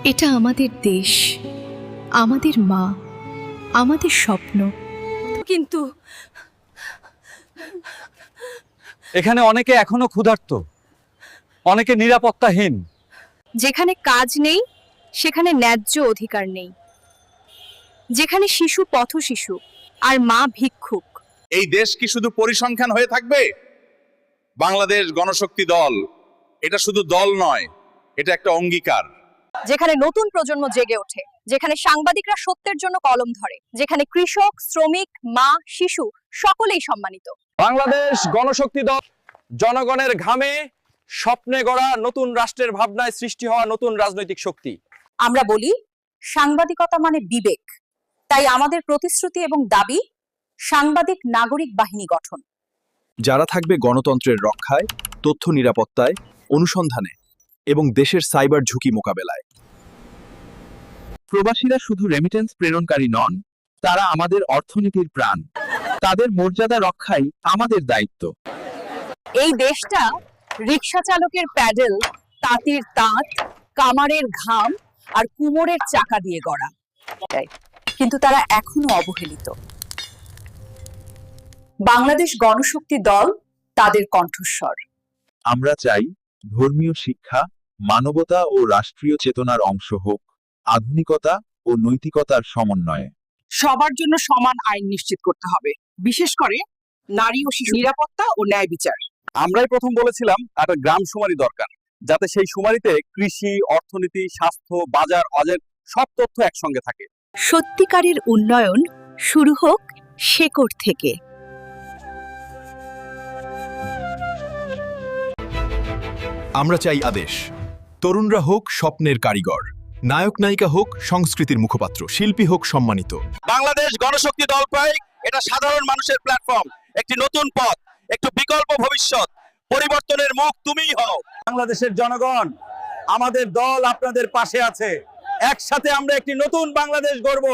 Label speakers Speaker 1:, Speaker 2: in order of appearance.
Speaker 1: এটা আমাদের দেশ, আমাদের মা, আমাদের স্বপ্ন।
Speaker 2: কিন্তু
Speaker 3: এখানে অনেকে এখনো ক্ষুধার্ত, অনেকে নিরাপত্তাহীন।
Speaker 2: যেখানে কাজ নেই সেখানে ন্যায্য অধিকার নেই, যেখানে শিশু পথশিশু আর মা ভিক্ষুক।
Speaker 4: এই দেশ কি শুধু পরিসংখ্যান হয়ে থাকবে? বাংলাদেশ গণশক্তি দল এটা শুধু দল নয়, এটা একটা অঙ্গীকার।
Speaker 2: যেখানে নতুন প্রজন্ম জেগে ওঠে, যেখানে সাংবাদিকরা সত্যের জন্য কলম ধরে, যেখানে কৃষক, শ্রমিক, মা, শিশু সকলেই সম্মানিত।
Speaker 3: বাংলাদেশ গণশক্তি দল জনগণের ঘামে স্বপ্নে গড়া নতুন রাষ্ট্রের ভাবনায় সৃষ্টি হওয়া নতুন রাজনৈতিক শক্তি।
Speaker 2: আমরা বলি সাংবাদিকতা মানে বিবেক, তাই আমাদের প্রতিশ্রুতি এবং দাবি সাংবাদিক নাগরিক বাহিনী গঠন,
Speaker 5: যারা থাকবে গণতন্ত্রের রক্ষায়, তথ্য নিরাপত্তায়, অনুসন্ধানে এবং দেশের সাইবার ঝুঁকি মোকাবেলায়।
Speaker 6: প্রবাসীরা শুধু রেমিটেন্স প্রেরণকারী নন, তারা আমাদের অর্থনীতির প্রাণ। তাদের মর্যাদা রক্ষাই আমাদের দায়িত্ব।
Speaker 2: এই দেশটা রিকশা চালকের প্যাডেল, তাঁতির তাঁত, কামারের ঘাম আর কুমোরের চাকা দিয়ে গড়া, কিন্তু তারা এখনো অবহেলিত। বাংলাদেশ গণশক্তি দল তাদের কণ্ঠস্বর।
Speaker 6: আমরা চাই ধর্মীয় শিক্ষা মানবতা ও রাষ্ট্রীয় চেতনার অংশ হোক, আধুনিকতা ও নৈতিকতার সমন্বয়ে।
Speaker 7: সবার জন্য সমান আইন নিশ্চিত করতে হবে, বিশেষ করে নারী ও শিশু নিরাপত্তা ও ন্যায় বিচার।
Speaker 3: আমরাই প্রথম বলেছিলাম একটা গ্রাম শুমারি দরকার, যাতে সেই শুমারিতে কৃষি, অর্থনীতি, স্বাস্থ্য, বাজার, অজের সব তথ্য একসঙ্গে থাকে।
Speaker 1: সত্যিকারের উন্নয়ন শুরু হোক শেকড় থেকে।
Speaker 5: আমরা চাই আদেশ, তরুণরা হোক স্বপ্নের কারিগর, নায়ক নায়িকা হোক সংস্কৃতির মুখপাত্র, শিল্পী হোক সম্মানিত।
Speaker 4: বাংলাদেশ গণশক্তি দল পাই এটা সাধারণ মানুষের প্ল্যাটফর্ম, একটি নতুন পথ, একটু বিকল্প ভবিষ্যৎ। পরিবর্তনের মুখ তুমিই হও।
Speaker 3: বাংলাদেশের জনগণ, আমাদের দল আপনাদের পাশে আছে। একসাথে আমরা একটি নতুন বাংলাদেশ গড়ব।